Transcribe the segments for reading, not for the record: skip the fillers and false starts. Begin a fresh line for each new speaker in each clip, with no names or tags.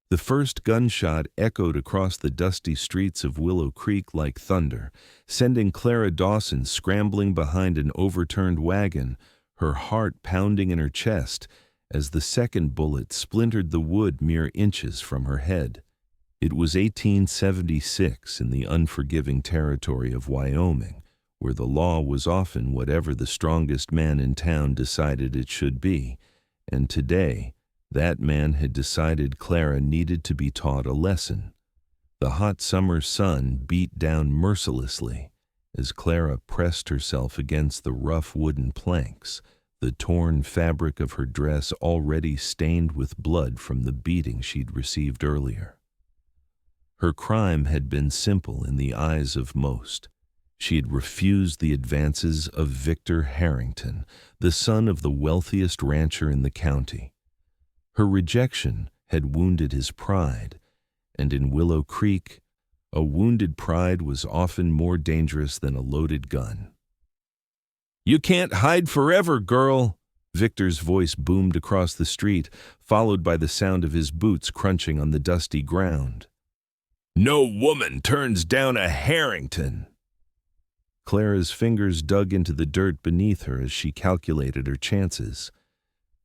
The first gunshot echoed across the dusty streets of Willow Creek like thunder, sending Clara Dawson scrambling behind an overturned wagon, her heart pounding in her chest as the second bullet splintered the wood mere inches from her head. It was 1876 in the unforgiving territory of Wyoming, where the law was often whatever the strongest man in town decided it should be, and today, that man had decided Clara needed to be taught a lesson. The hot summer sun beat down mercilessly as Clara pressed herself against the rough wooden planks, the torn fabric of her dress already stained with blood from the beating she'd received earlier. Her crime had been simple in the eyes of most. She had refused the advances of Victor Harrington, the son of the wealthiest rancher in the county. Her rejection had wounded his pride, and in Willow Creek, a wounded pride was often more dangerous than a loaded gun. "You can't hide forever, girl!" Victor's voice boomed across the street, followed by the sound of his boots crunching on the dusty ground. "No woman turns down a Harrington!" Clara's fingers dug into the dirt beneath her as she calculated her chances.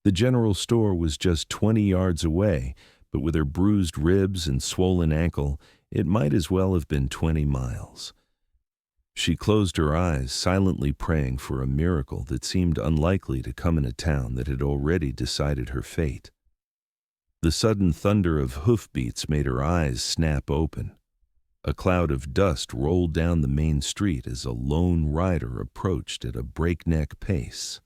The general store was just 20 yards away, but with her bruised ribs and swollen ankle, it might as well have been 20 miles. She closed her eyes, silently praying for a miracle that seemed unlikely to come in a town that had already decided her fate. The sudden thunder of hoofbeats made her eyes snap open. A cloud of dust rolled down the main street as a lone rider approached at a breakneck pace.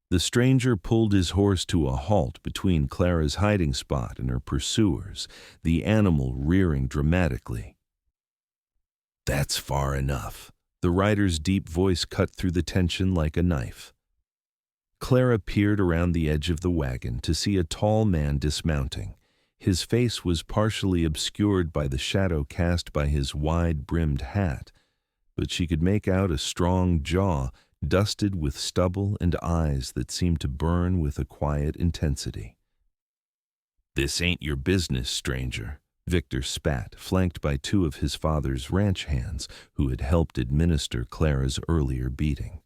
The stranger pulled his horse to a halt between Clara's hiding spot and her pursuers, the animal rearing dramatically. "That's far enough." The rider's deep voice cut through the tension like a knife. Clara peered around the edge of the wagon to see a tall man dismounting. His face was partially obscured by the shadow cast by his wide-brimmed hat, but she could make out a strong jaw dusted with stubble and eyes that seemed to burn with a quiet intensity. "This ain't your business, stranger," Victor spat, flanked by two of his father's ranch hands who had helped administer Clara's earlier beating.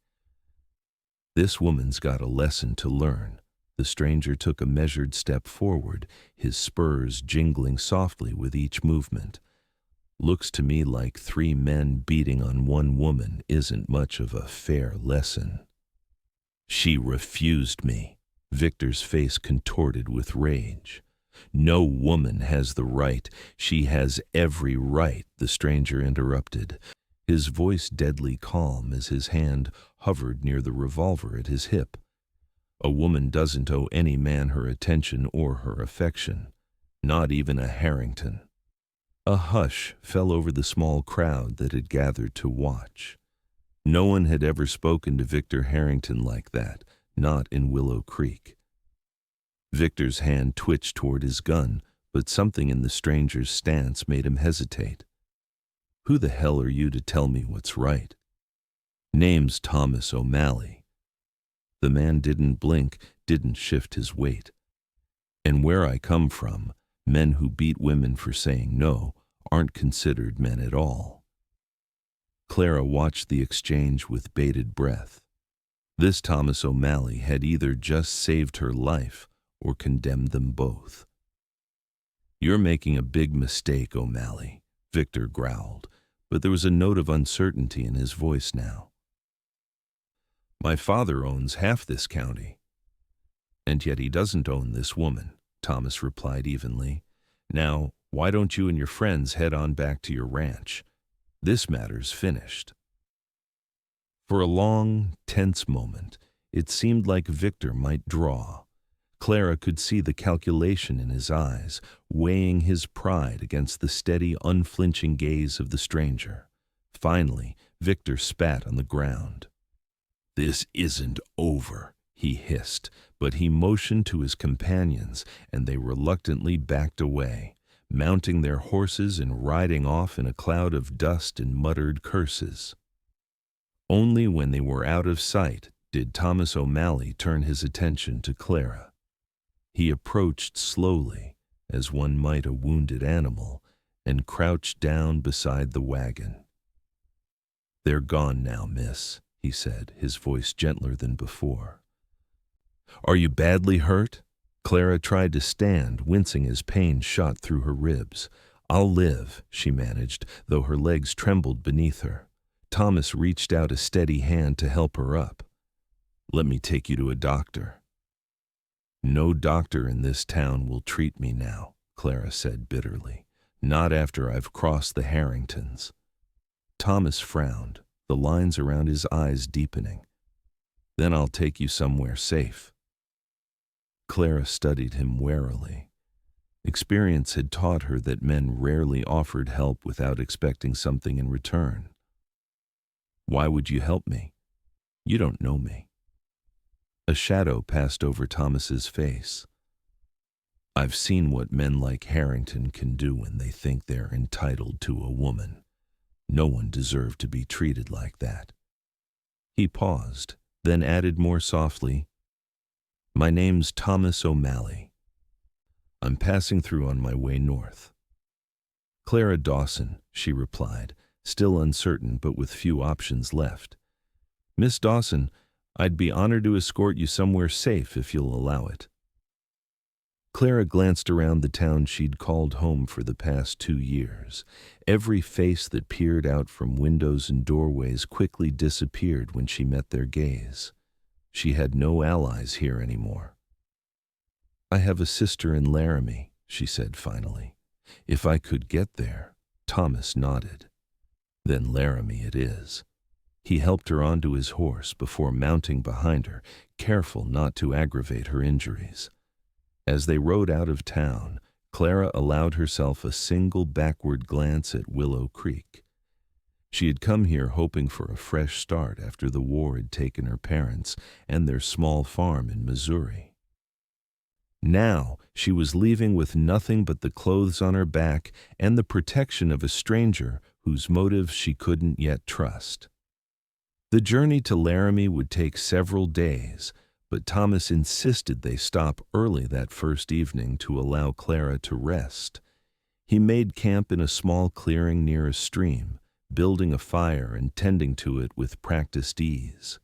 "This woman's got a lesson to learn." The stranger took a measured step forward, his spurs jingling softly with each movement. "Looks to me like 3 men beating on 1 woman isn't much of a fair lesson." "She refused me." Victor's face contorted with rage. "No woman has the right. She has every right," the stranger interrupted, his voice deadly calm as his hand hovered near the revolver at his hip. "A woman doesn't owe any man her attention or her affection, not even a Harrington." A hush fell over the small crowd that had gathered to watch. No one had ever spoken to Victor Harrington like that, not in Willow Creek. Victor's hand twitched toward his gun, but something in the stranger's stance made him hesitate. "Who the hell are you to tell me what's right?" "Name's Thomas O'Malley." The man didn't blink, didn't shift his weight. "And where I come from, men who beat women for saying no aren't considered men at all." Clara watched the exchange with bated breath. This Thomas O'Malley had either just saved her life or condemned them both. "You're making a big mistake, O'Malley," Victor growled, but there was a note of uncertainty in his voice now. "My father owns half this county." "And yet he doesn't own this woman," Thomas replied evenly. "Now, why don't you and your friends head on back to your ranch? This matter's finished." For a long, tense moment, it seemed like Victor might draw. Clara could see the calculation in his eyes, weighing his pride against the steady, unflinching gaze of the stranger. Finally, Victor spat on the ground. "This isn't over," he hissed, but he motioned to his companions, and they reluctantly backed away, mounting their horses and riding off in a cloud of dust and muttered curses. Only when they were out of sight did Thomas O'Malley turn his attention to Clara. He approached slowly, as one might a wounded animal, and crouched down beside the wagon. "They're gone now, miss," he said, his voice gentler than before. "Are you badly hurt?" Clara tried to stand, wincing as pain shot through her ribs. "I'll live," she managed, though her legs trembled beneath her. Thomas reached out a steady hand to help her up. "Let me take you to a doctor." "No doctor in this town will treat me now," Clara said bitterly. "Not after I've crossed the Harringtons." Thomas frowned, the lines around his eyes deepening. "Then I'll take you somewhere safe." Clara studied him warily. Experience had taught her that men rarely offered help without expecting something in return. "Why would you help me? You don't know me." A shadow passed over Thomas's face. "I've seen what men like Harrington can do when they think they're entitled to a woman. No one deserved to be treated like that." He paused, then added more softly, "My name's Thomas O'Malley. I'm passing through on my way north." "Clara Dawson," she replied, still uncertain but with few options left. "Miss Dawson, I'd be honored to escort you somewhere safe if you'll allow it." Clara glanced around the town she'd called home for the past 2 years. Every face that peered out from windows and doorways quickly disappeared when she met their gaze. She had no allies here anymore. "I have a sister in Laramie," she said finally. "If I could get there." Thomas nodded. "Then Laramie it is." He helped her onto his horse before mounting behind her, careful not to aggravate her injuries. As they rode out of town, Clara allowed herself a single backward glance at Willow Creek. She had come here hoping for a fresh start after the war had taken her parents and their small farm in Missouri. Now she was leaving with nothing but the clothes on her back and the protection of a stranger whose motives she couldn't yet trust. The journey to Laramie would take several days, but Thomas insisted they stop early that first evening to allow Clara to rest. He made camp in a small clearing near a stream, building a fire and tending to it with practiced ease.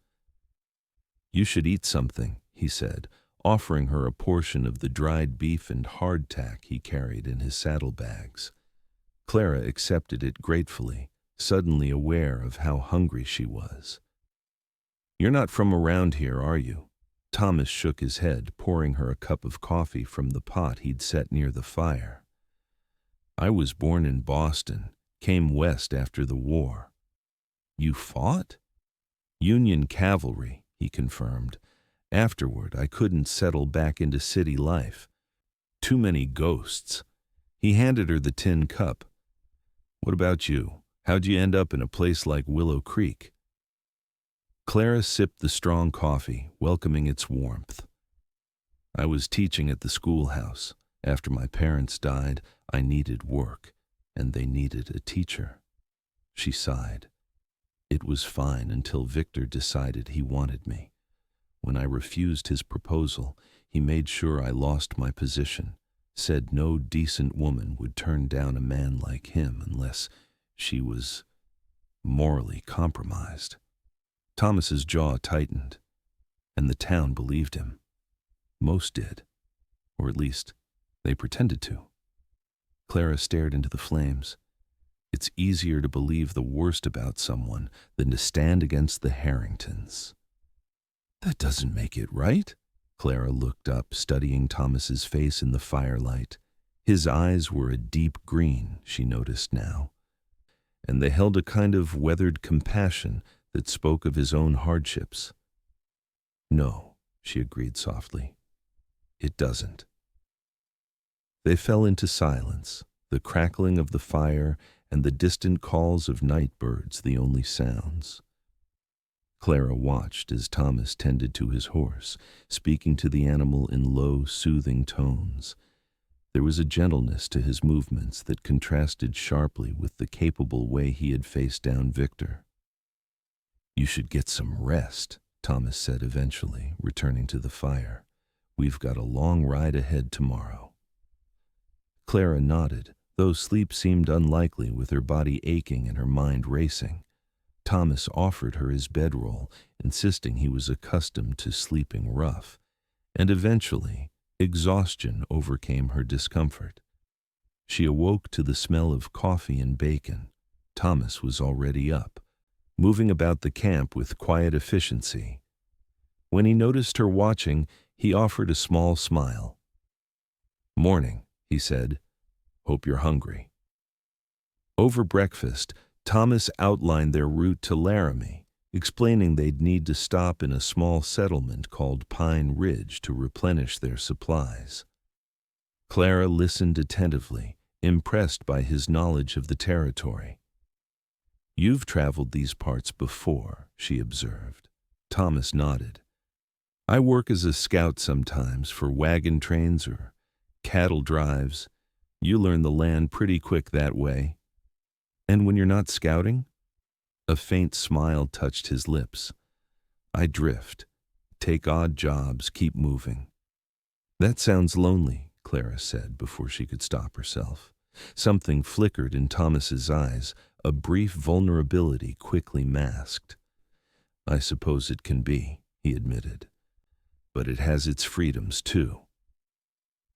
"You should eat something," he said, offering her a portion of the dried beef and hardtack he carried in his saddlebags. Clara accepted it gratefully, suddenly aware of how hungry she was. "You're not from around here, are you?" Thomas shook his head, pouring her a cup of coffee from the pot he'd set near the fire. "I was born in Boston, came west after the war." "You fought?" "Union cavalry," he confirmed. "Afterward, I couldn't settle back into city life. Too many ghosts." He handed her the tin cup. "What about you? How'd you end up in a place like Willow Creek?" Clara sipped the strong coffee, welcoming its warmth. "I was teaching at the schoolhouse. After my parents died, I needed work, and they needed a teacher." She sighed. "It was fine until Victor decided he wanted me. When I refused his proposal, he made sure I lost my position, said no decent woman would turn down a man like him unless she was morally compromised." Thomas's jaw tightened, and the town believed him. Most did, or at least they pretended to. Clara stared into the flames. It's easier to believe the worst about someone than to stand against the Harringtons. "That doesn't make it right." Clara looked up, studying Thomas's face in the firelight. His eyes were a deep green, she noticed now, and they held a kind of weathered compassion that spoke of his own hardships. "No," she agreed softly. "It doesn't." They fell into silence, the crackling of the fire and the distant calls of night birds the only sounds. Clara watched as Thomas tended to his horse, speaking to the animal in low, soothing tones. There was a gentleness to his movements that contrasted sharply with the capable way he had faced down Victor. "You should get some rest," Thomas said eventually, returning to the fire. "We've got a long ride ahead tomorrow." Clara nodded, though sleep seemed unlikely with her body aching and her mind racing. Thomas offered her his bedroll, insisting he was accustomed to sleeping rough, and eventually exhaustion overcame her discomfort. She awoke to the smell of coffee and bacon. Thomas was already up, moving about the camp with quiet efficiency. When he noticed her watching, he offered a small smile. "Morning," he said. "Hope you're hungry." Over breakfast, Thomas outlined their route to Laramie, explaining they'd need to stop in a small settlement called Pine Ridge to replenish their supplies. Clara listened attentively, impressed by his knowledge of the territory. "You've traveled these parts before," she observed. Thomas nodded. "I work as a scout sometimes for wagon trains or cattle drives. You learn the land pretty quick that way." "And when you're not scouting?" A faint smile touched his lips. "I drift. Take odd jobs, keep moving." "That sounds lonely," Clara said before she could stop herself. Something flickered in Thomas's eyes, a brief vulnerability quickly masked. "I suppose it can be," he admitted. "But it has its freedoms, too."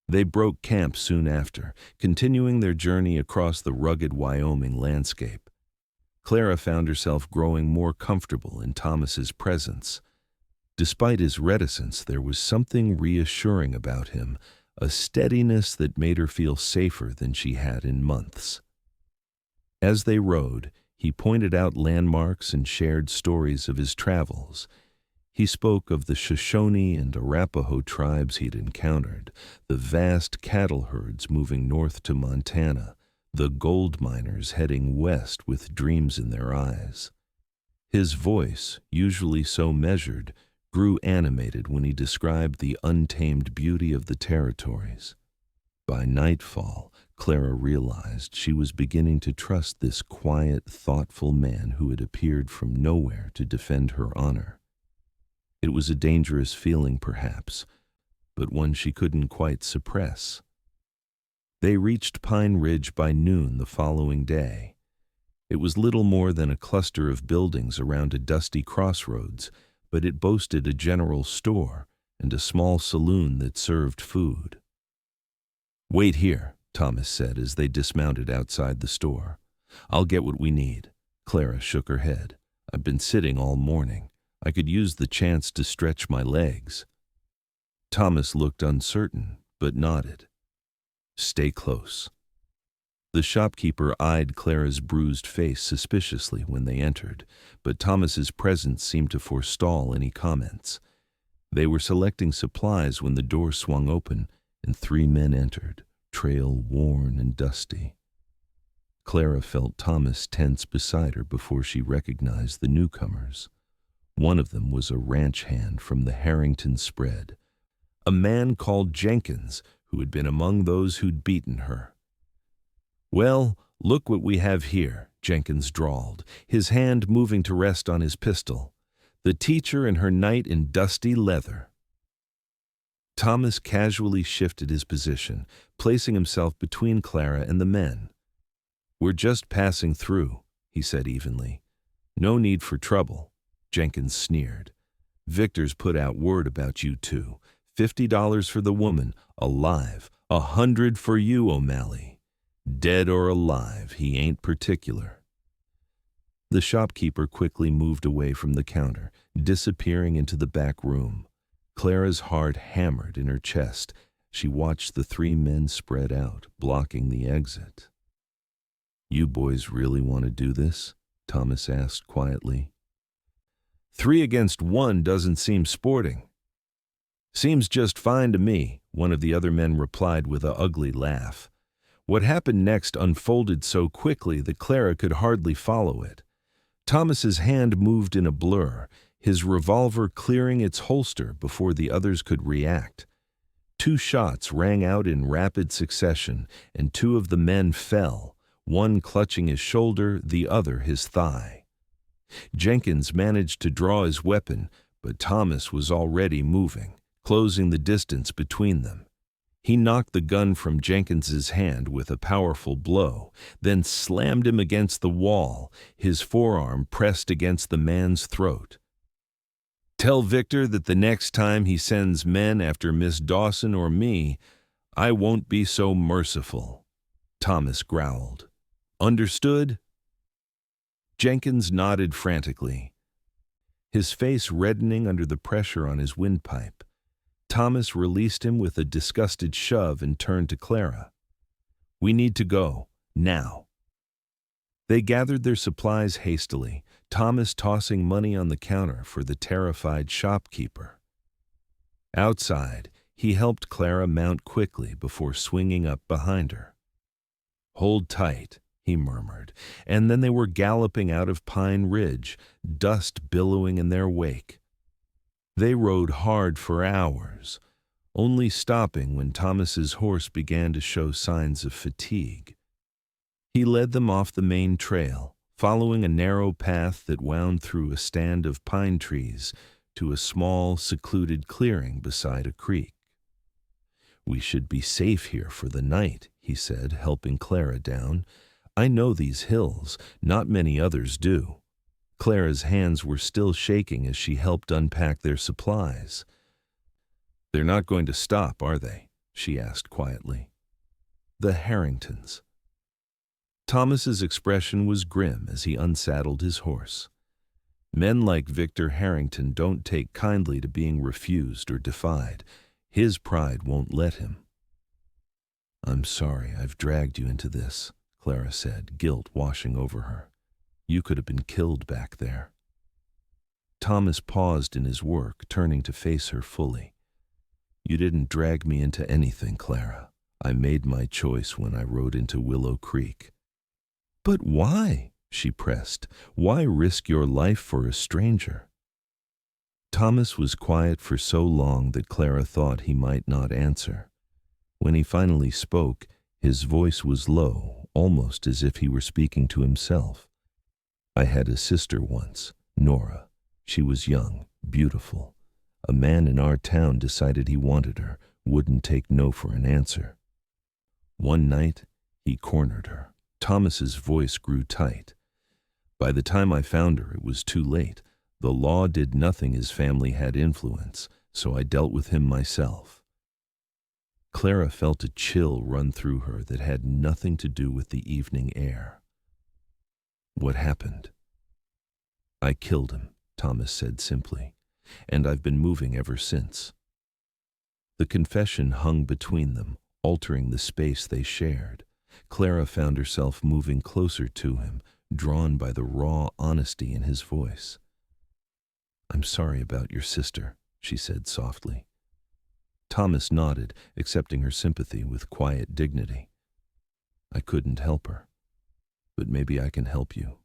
They broke camp soon after, continuing their journey across the rugged Wyoming landscape. Clara found herself growing more comfortable in Thomas's presence. Despite his reticence, there was something reassuring about him, a steadiness that made her feel safer than she had in months. As they rode, he pointed out landmarks and shared stories of his travels. He spoke of the Shoshone and Arapaho tribes he'd encountered, the vast cattle herds moving north to Montana, the gold miners heading west with dreams in their eyes. His voice, usually so measured, grew animated when he described the untamed beauty of the territories. By nightfall, Clara realized she was beginning to trust this quiet, thoughtful man who had appeared from nowhere to defend her honor. It was a dangerous feeling, perhaps, but one she couldn't quite suppress. They reached Pine Ridge by noon the following day. It was little more than a cluster of buildings around a dusty crossroads, but it boasted a general store and a small saloon that served food. "Wait here," Thomas said as they dismounted outside the store. "I'll get what we need." Clara shook her head. "I've been sitting all morning. I could use the chance to stretch my legs." Thomas looked uncertain, but nodded. "Stay close." The shopkeeper eyed Clara's bruised face suspiciously when they entered, but Thomas's presence seemed to forestall any comments. They were selecting supplies when the door swung open and 3 men entered, trail worn and dusty. Clara felt Thomas tense beside her before she recognized the newcomers. One of them was a ranch hand from the Harrington spread, a man called Jenkins, who had been among those who'd beaten her. "Well, look what we have here," Jenkins drawled, his hand moving to rest on his pistol. "The teacher and her knight in dusty leather." Thomas casually shifted his position, placing himself between Clara and the men. "We're just passing through," he said evenly. "No need for trouble." Jenkins sneered. "Victor's put out word about you two. $50 for the woman, alive. 100 for you, O'Malley. Dead or alive, he ain't particular." The shopkeeper quickly moved away from the counter, disappearing into the back room. Clara's heart hammered in her chest. She watched the 3 men spread out, blocking the exit. "You boys really want to do this?" Thomas asked quietly. 3 against 1 doesn't seem sporting." "Seems just fine to me," one of the other men replied with an ugly laugh. What happened next unfolded so quickly that Clara could hardly follow it. Thomas's hand moved in a blur, his revolver clearing its holster before the others could react. 2 shots rang out in rapid succession, and 2 of the men fell, one clutching his shoulder, the other his thigh. Jenkins managed to draw his weapon, but Thomas was already moving, closing the distance between them. He knocked the gun from Jenkins's hand with a powerful blow, then slammed him against the wall, his forearm pressed against the man's throat. "Tell Victor that the next time he sends men after Miss Dawson or me, I won't be so merciful," Thomas growled. "Understood?" Jenkins nodded frantically, his face reddening under the pressure on his windpipe. Thomas released him with a disgusted shove and turned to Clara. "We need to go, now." They gathered their supplies hastily, Thomas tossing money on the counter for the terrified shopkeeper. Outside, he helped Clara mount quickly before swinging up behind her. "Hold tight," he murmured, and then they were galloping out of Pine Ridge, dust billowing in their wake. They rode hard for hours, only stopping when Thomas's horse began to show signs of fatigue. He led them off the main trail, following a narrow path that wound through a stand of pine trees to a small, secluded clearing beside a creek. "We should be safe here for the night," he said, helping Clara down. "I know these hills, not many others do." Clara's hands were still shaking as she helped unpack their supplies. "They're not going to stop, are they?" she asked quietly. "The Harringtons." Thomas's expression was grim as he unsaddled his horse. Men like Victor Harrington don't take kindly to being refused or defied. His pride won't let him. "I'm sorry I've dragged you into this," Clara said, guilt washing over her. "You could have been killed back there." Thomas paused in his work, turning to face her fully. "You didn't drag me into anything, Clara. I made my choice when I rode into Willow Creek." "But why?" she pressed. "Why risk your life for a stranger?" Thomas was quiet for so long that Clara thought he might not answer. When he finally spoke, his voice was low, almost as if he were speaking to himself. "I had a sister once, Nora. She was young, beautiful. A man in our town decided he wanted her, wouldn't take no for an answer. One night, he cornered her." Thomas's voice grew tight. "By the time I found her, it was too late. The law did nothing. His family had influence, so I dealt with him myself." Clara felt a chill run through her that had nothing to do with the evening air. "What happened?" "I killed him," Thomas said simply, "and I've been moving ever since." The confession hung between them, altering the space they shared. Clara found herself moving closer to him, drawn by the raw honesty in his voice. "I'm sorry about your sister," she said softly. Thomas nodded, accepting her sympathy with quiet dignity. "I couldn't help her, but maybe I can help you."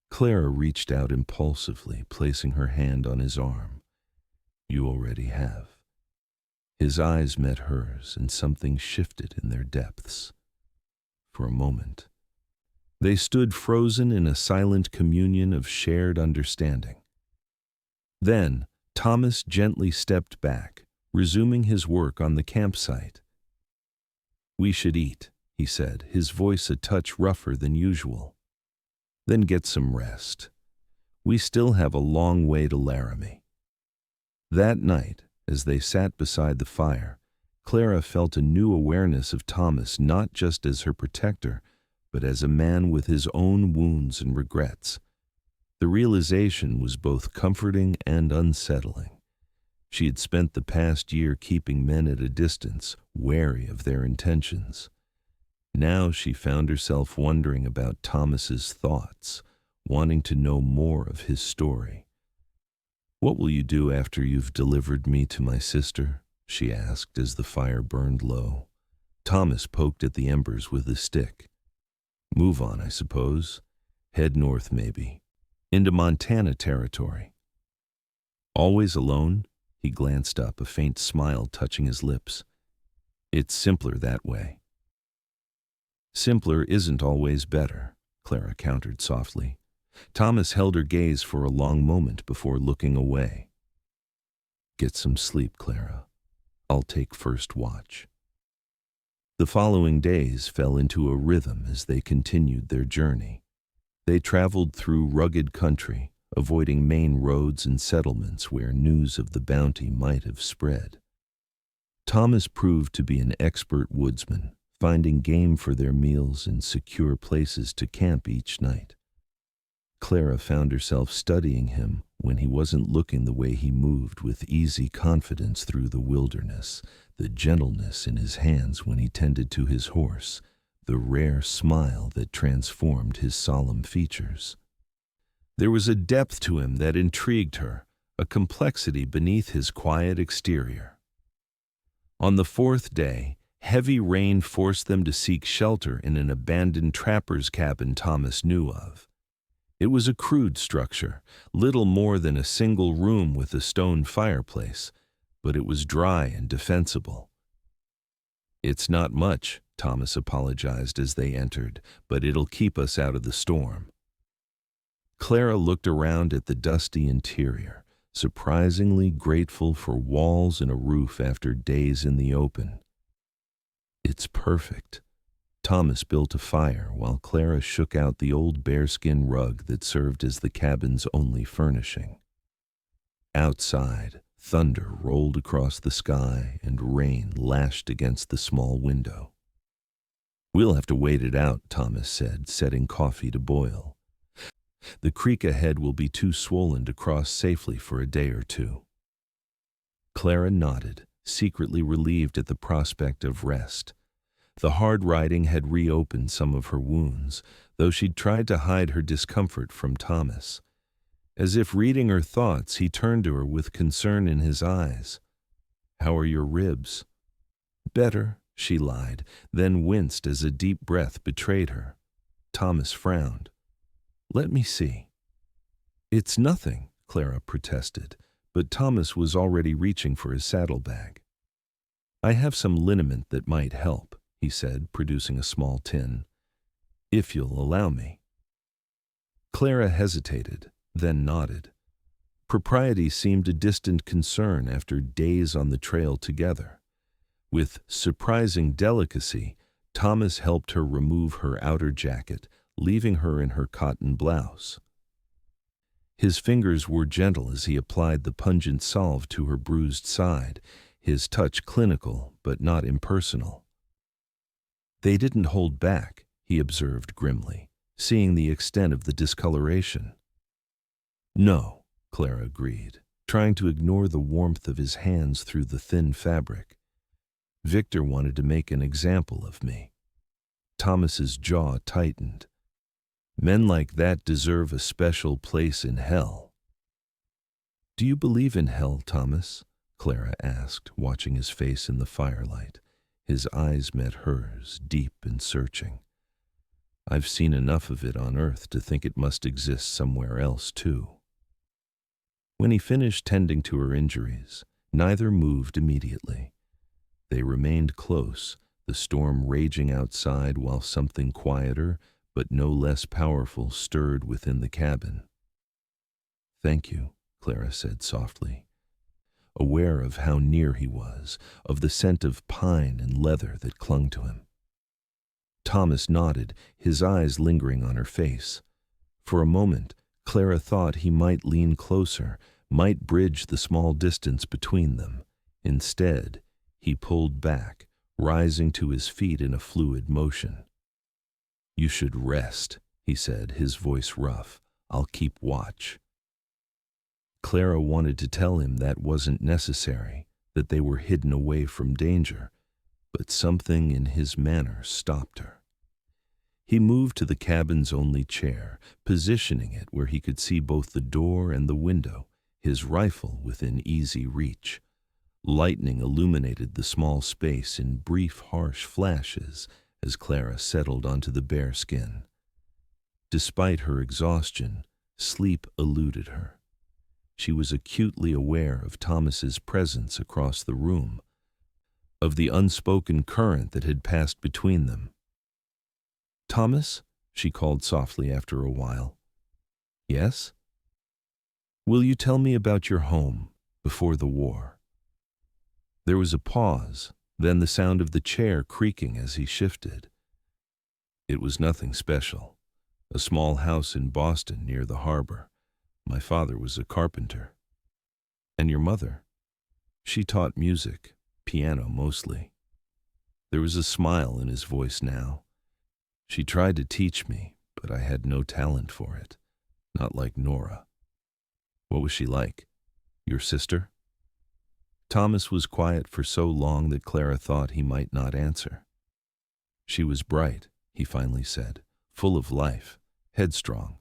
Clara reached out impulsively, placing her hand on his arm. "You already have." His eyes met hers, and something shifted in their depths. For a moment, they stood frozen in a silent communion of shared understanding. Then, Thomas gently stepped back, resuming his work on the campsite. "We should eat," he said, his voice a touch rougher than usual. "Then get some rest. We still have a long way to Laramie." That night, as they sat beside the fire, Clara felt a new awareness of Thomas not just as her protector, but as a man with his own wounds and regrets. The realization was both comforting and unsettling. She had spent the past year keeping men at a distance, wary of their intentions. Now she found herself wondering about Thomas's thoughts, wanting to know more of his story. "What will you do after you've delivered me to my sister?" she asked as the fire burned low. Thomas poked at the embers with his stick. "Move on, I suppose. Head north, maybe. Into Montana territory." "Always alone?" He glanced up, a faint smile touching his lips. "It's simpler that way." "Simpler isn't always better," Clara countered softly. Thomas held her gaze for a long moment before looking away. "Get some sleep, Clara. I'll take first watch." The following days fell into a rhythm as they continued their journey. They traveled through rugged country, avoiding main roads and settlements where news of the bounty might have spread. Thomas proved to be an expert woodsman, finding game for their meals and secure places to camp each night. Clara found herself studying him when he wasn't looking, the way he moved with easy confidence through the wilderness, the gentleness in his hands when he tended to his horse, the rare smile that transformed his solemn features. There was a depth to him that intrigued her, a complexity beneath his quiet exterior. On the fourth day, heavy rain forced them to seek shelter in an abandoned trapper's cabin Thomas knew of. It was a crude structure, little more than a single room with a stone fireplace, but it was dry and defensible. "It's not much," Thomas apologized as they entered, "but it'll keep us out of the storm." Clara looked around at the dusty interior, surprisingly grateful for walls and a roof after days in the open. "It's perfect." Thomas built a fire while Clara shook out the old bearskin rug that served as the cabin's only furnishing. Outside, thunder rolled across the sky and rain lashed against the small window. "We'll have to wait it out," Thomas said, setting coffee to boil. "The creek ahead will be too swollen to cross safely for a day or two." Clara nodded, secretly relieved at the prospect of rest. The hard riding had reopened some of her wounds, though she'd tried to hide her discomfort from Thomas. As if reading her thoughts, he turned to her with concern in his eyes. "How are your ribs?" "Better," she lied, then winced as a deep breath betrayed her. Thomas frowned. "Let me see." "It's nothing," Clara protested, but Thomas was already reaching for his saddlebag. "I have some liniment that might help," he said, producing a small tin. "If you'll allow me." Clara hesitated, then nodded. Propriety seemed a distant concern after days on the trail together. With surprising delicacy, Thomas helped her remove her outer jacket, leaving her in her cotton blouse. His fingers were gentle as he applied the pungent salve to her bruised side, his touch clinical but not impersonal. "They didn't hold back," he observed grimly, seeing the extent of the discoloration. "No," Clara agreed, trying to ignore the warmth of his hands through the thin fabric. "Victor wanted to make an example of me." Thomas's jaw tightened. "Men like that deserve a special place in hell." "Do you believe in hell, Thomas?" Clara asked, watching his face in the firelight. His eyes met hers, deep and searching. "I've seen enough of it on earth to think it must exist somewhere else, too." When he finished tending to her injuries, neither moved immediately. They remained close, the storm raging outside while something quieter, but no less powerful, stirred within the cabin. "Thank you," Clara said softly, aware of how near he was, of the scent of pine and leather that clung to him. Thomas nodded, his eyes lingering on her face. For a moment, Clara thought he might lean closer, might bridge the small distance between them. Instead, he pulled back, rising to his feet in a fluid motion. "You should rest," he said, his voice rough. "I'll keep watch." Clara wanted to tell him that wasn't necessary, that they were hidden away from danger, but something in his manner stopped her. He moved to the cabin's only chair, positioning it where he could see both the door and the window, his rifle within easy reach. Lightning illuminated the small space in brief, harsh flashes as Clara settled onto the bare skin. Despite her exhaustion, sleep eluded her. She was acutely aware of Thomas's presence across the room, of the unspoken current that had passed between them. "Thomas?" she called softly after a while. "Yes?" "Will you tell me about your home before the war?" There was a pause, then the sound of the chair creaking as he shifted. It was nothing special. A small house in Boston near the harbor. My father was a carpenter. And your mother? She taught music, piano mostly. There was a smile in his voice now. She tried to teach me, but I had no talent for it. Not like Nora. What was she like? Your sister? Thomas was quiet for so long that Clara thought he might not answer. She was bright, he finally said, full of life, headstrong.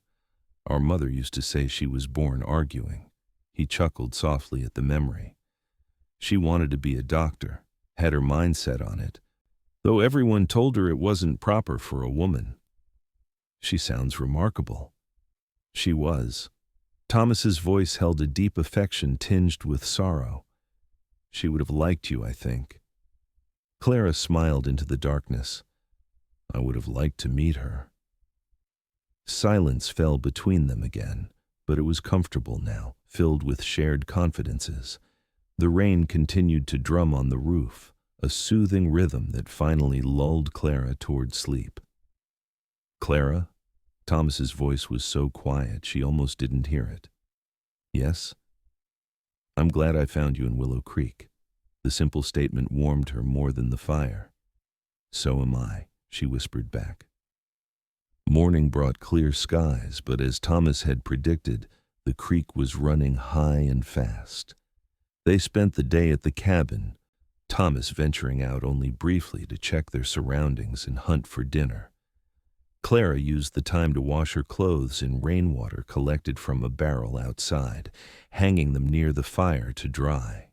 Our mother used to say she was born arguing. He chuckled softly at the memory. She wanted to be a doctor, had her mind set on it, though everyone told her it wasn't proper for a woman. She sounds remarkable. She was. Thomas's voice held a deep affection tinged with sorrow. She would have liked you, I think. Clara smiled into the darkness. I would have liked to meet her. Silence fell between them again, but it was comfortable now, filled with shared confidences. The rain continued to drum on the roof, a soothing rhythm that finally lulled Clara toward sleep. Clara? Thomas's voice was so quiet she almost didn't hear it. Yes? I'm glad I found you in Willow Creek. The simple statement warmed her more than the fire. So am I, she whispered back. Morning brought clear skies, but as Thomas had predicted, the creek was running high and fast. They spent the day at the cabin, Thomas venturing out only briefly to check their surroundings and hunt for dinner. Clara used the time to wash her clothes in rainwater collected from a barrel outside, hanging them near the fire to dry.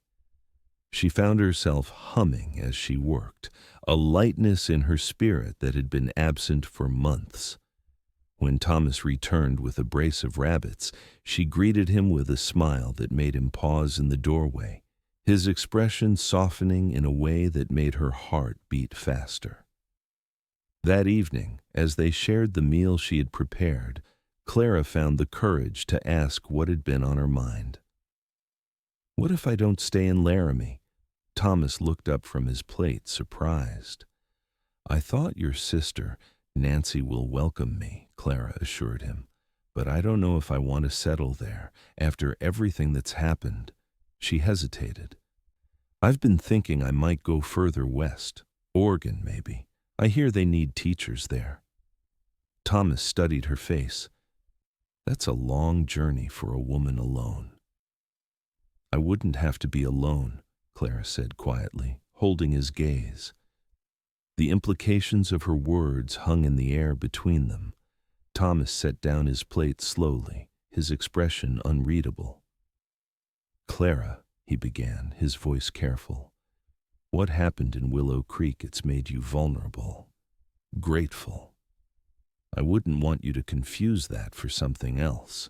She found herself humming as she worked, a lightness in her spirit that had been absent for months. When Thomas returned with a brace of rabbits, she greeted him with a smile that made him pause in the doorway, his expression softening in a way that made her heart beat faster. That evening, as they shared the meal she had prepared, Clara found the courage to ask what had been on her mind. What if I don't stay in Laramie? Thomas looked up from his plate, surprised. I thought your sister, Nancy, will welcome me, Clara assured him, but I don't know if I want to settle there after everything that's happened. She hesitated. I've been thinking I might go further west, Oregon maybe. I hear they need teachers there. Thomas studied her face. That's a long journey for a woman alone. I wouldn't have to be alone, Clara said quietly, holding his gaze. The implications of her words hung in the air between them. Thomas set down his plate slowly, his expression unreadable. Clara, he began, his voice careful. What happened in Willow Creek, it's made you vulnerable, grateful. I wouldn't want you to confuse that for something else.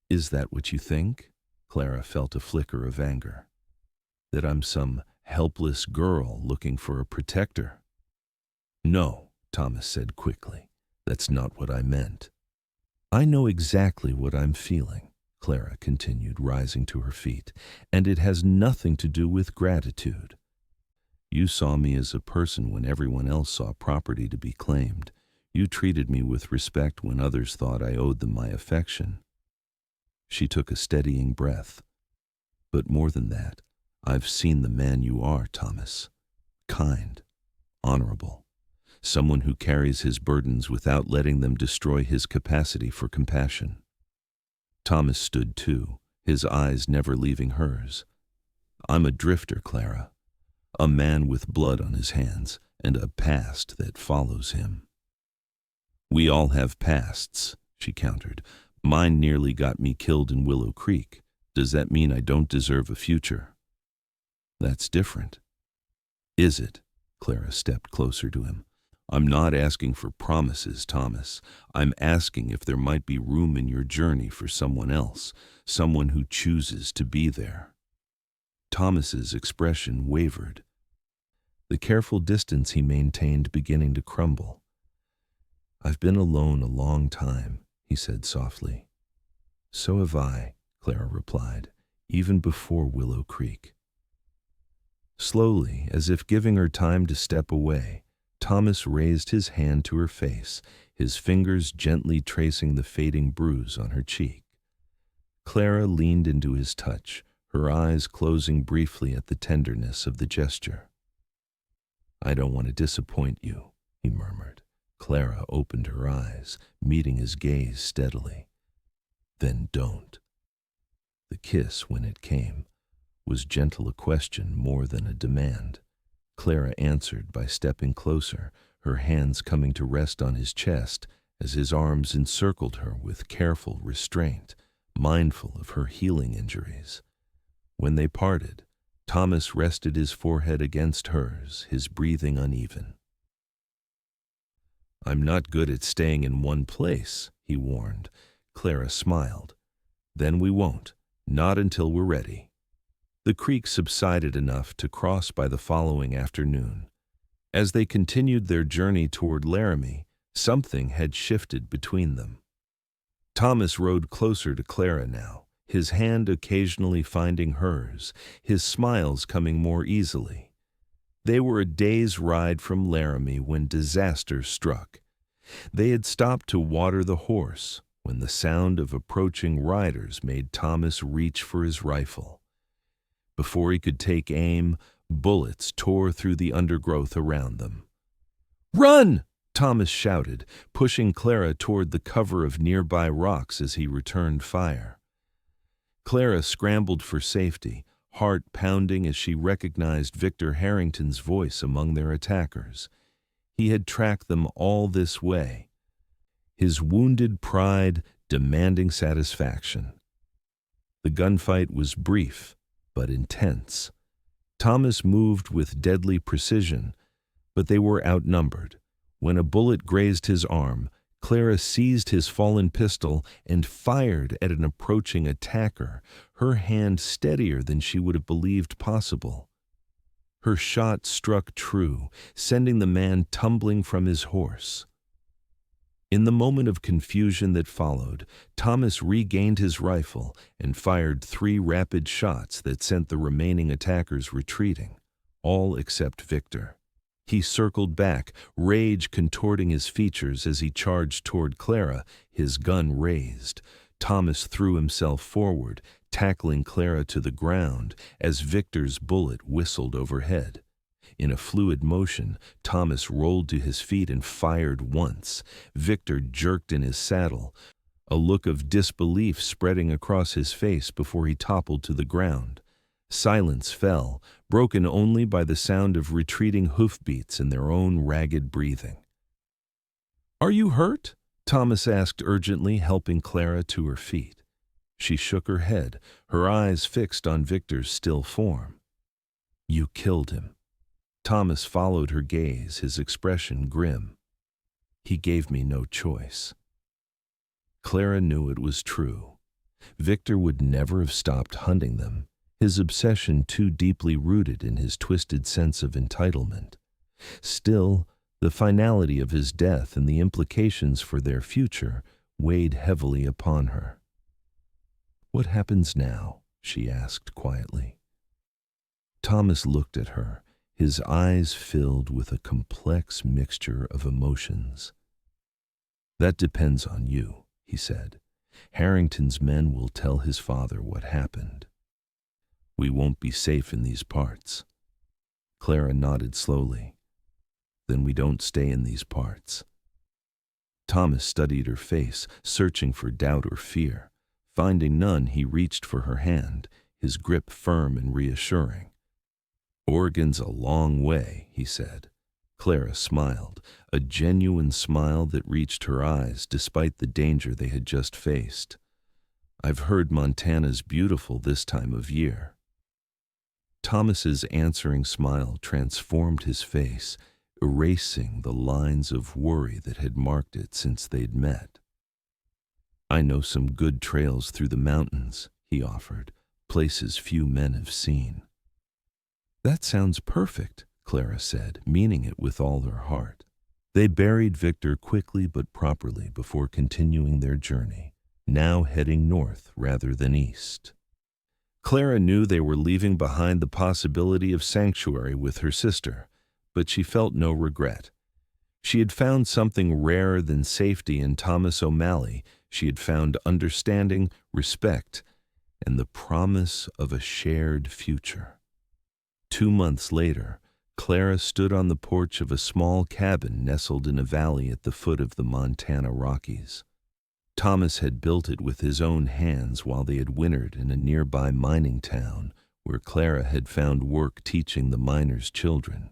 Is that what you think? Clara felt a flicker of anger. That I'm some helpless girl looking for a protector? No, Thomas said quickly. That's not what I meant. I know exactly what I'm feeling, Clara continued, rising to her feet, and it has nothing to do with gratitude. You saw me as a person when everyone else saw property to be claimed. You treated me with respect when others thought I owed them my affection. She took a steadying breath. But more than that, I've seen the man you are, Thomas. Kind, honorable, someone who carries his burdens without letting them destroy his capacity for compassion. Thomas stood too, his eyes never leaving hers. I'm a drifter, Clara, a man with blood on his hands and a past that follows him. We all have pasts, she countered. Mine nearly got me killed in Willow Creek. Does that mean I don't deserve a future? That's different. Is it? Clara stepped closer to him. I'm not asking for promises, Thomas. I'm asking if there might be room in your journey for someone else, someone who chooses to be there. Thomas's expression wavered, the careful distance he maintained beginning to crumble. I've been alone a long time, he said softly. So have I, Clara replied, even before Willow Creek. Slowly, as if giving her time to step away, Thomas raised his hand to her face, his fingers gently tracing the fading bruise on her cheek. Clara leaned into his touch, her eyes closing briefly at the tenderness of the gesture. "I don't want to disappoint you," he murmured. Clara opened her eyes, meeting his gaze steadily. "Then don't." The kiss, when it came, was gentle a question more than a demand. Clara answered by stepping closer, her hands coming to rest on his chest as his arms encircled her with careful restraint, mindful of her healing injuries. When they parted, Thomas rested his forehead against hers, his breathing uneven. "I'm not good at staying in one place," he warned. Clara smiled. "Then we won't, not until we're ready." The creek subsided enough to cross by the following afternoon. As they continued their journey toward Laramie, something had shifted between them. Thomas rode closer to Clara now, his hand occasionally finding hers, his smiles coming more easily. They were a day's ride from Laramie when disaster struck. They had stopped to water the horse when the sound of approaching riders made Thomas reach for his rifle. Before he could take aim, bullets tore through the undergrowth around them. "Run!" Thomas shouted, pushing Clara toward the cover of nearby rocks as he returned fire. Clara scrambled for safety, heart pounding as she recognized Victor Harrington's voice among their attackers. He had tracked them all this way, his wounded pride demanding satisfaction. The gunfight was brief but intense. Thomas moved with deadly precision, but they were outnumbered. When a bullet grazed his arm, Clara seized his fallen pistol and fired at an approaching attacker, her hand steadier than she would have believed possible. Her shot struck true, sending the man tumbling from his horse. In the moment of confusion that followed, Thomas regained his rifle and fired 3 rapid shots that sent the remaining attackers retreating, all except Victor. He circled back, rage contorting his features as he charged toward Clara, his gun raised. Thomas threw himself forward, tackling Clara to the ground as Victor's bullet whistled overhead. In a fluid motion, Thomas rolled to his feet and fired once. Victor jerked in his saddle, a look of disbelief spreading across his face before he toppled to the ground. Silence fell, broken only by the sound of retreating hoofbeats and their own ragged breathing. "Are you hurt?" Thomas asked urgently, helping Clara to her feet. She shook her head, her eyes fixed on Victor's still form. "You killed him." Thomas followed her gaze, his expression grim. "He gave me no choice." Clara knew it was true. Victor would never have stopped hunting them, his obsession too deeply rooted in his twisted sense of entitlement. Still, the finality of his death and the implications for their future weighed heavily upon her. "What happens now?" she asked quietly. Thomas looked at her, his eyes filled with a complex mixture of emotions. "That depends on you," he said. "Harrington's men will tell his father what happened. We won't be safe in these parts." Clara nodded slowly. "Then we don't stay in these parts." Thomas studied her face, searching for doubt or fear. Finding none, he reached for her hand, his grip firm and reassuring. "Oregon's a long way," he said. Clara smiled, a genuine smile that reached her eyes despite the danger they had just faced. "I've heard Montana's beautiful this time of year." Thomas's answering smile transformed his face, erasing the lines of worry that had marked it since they'd met. "I know some good trails through the mountains," he offered, "places few men have seen." "That sounds perfect," Clara said, meaning it with all her heart. They buried Victor quickly but properly before continuing their journey, now heading north rather than east. Clara knew they were leaving behind the possibility of sanctuary with her sister, but she felt no regret. She had found something rarer than safety in Thomas O'Malley. She had found understanding, respect, and the promise of a shared future. 2 months later, Clara stood on the porch of a small cabin nestled in a valley at the foot of the Montana Rockies. Thomas had built it with his own hands while they had wintered in a nearby mining town where Clara had found work teaching the miners' children.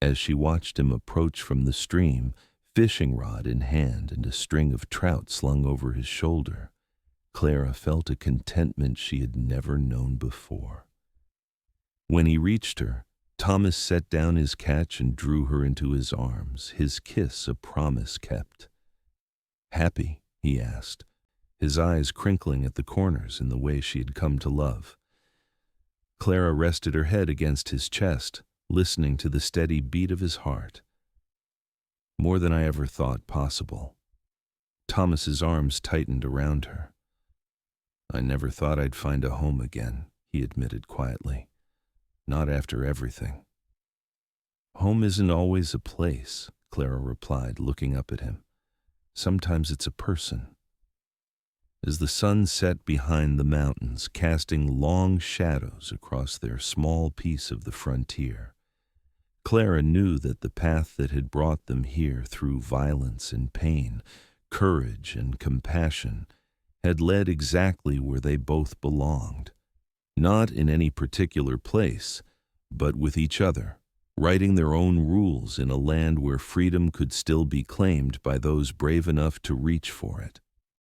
As she watched him approach from the stream, fishing rod in hand and a string of trout slung over his shoulder, Clara felt a contentment she had never known before. When he reached her, Thomas set down his catch and drew her into his arms, his kiss a promise kept. "Happy?" he asked, his eyes crinkling at the corners in the way she had come to love. Clara rested her head against his chest, listening to the steady beat of his heart. "More than I ever thought possible." Thomas's arms tightened around her. "I never thought I'd find a home again," he admitted quietly. "Not after everything." "Home isn't always a place," Clara replied, looking up at him. "Sometimes it's a person." As the sun set behind the mountains, casting long shadows across their small piece of the frontier, Clara knew that the path that had brought them here through violence and pain, courage and compassion, had led exactly where they both belonged. Not in any particular place, but with each other, writing their own rules in a land where freedom could still be claimed by those brave enough to reach for it.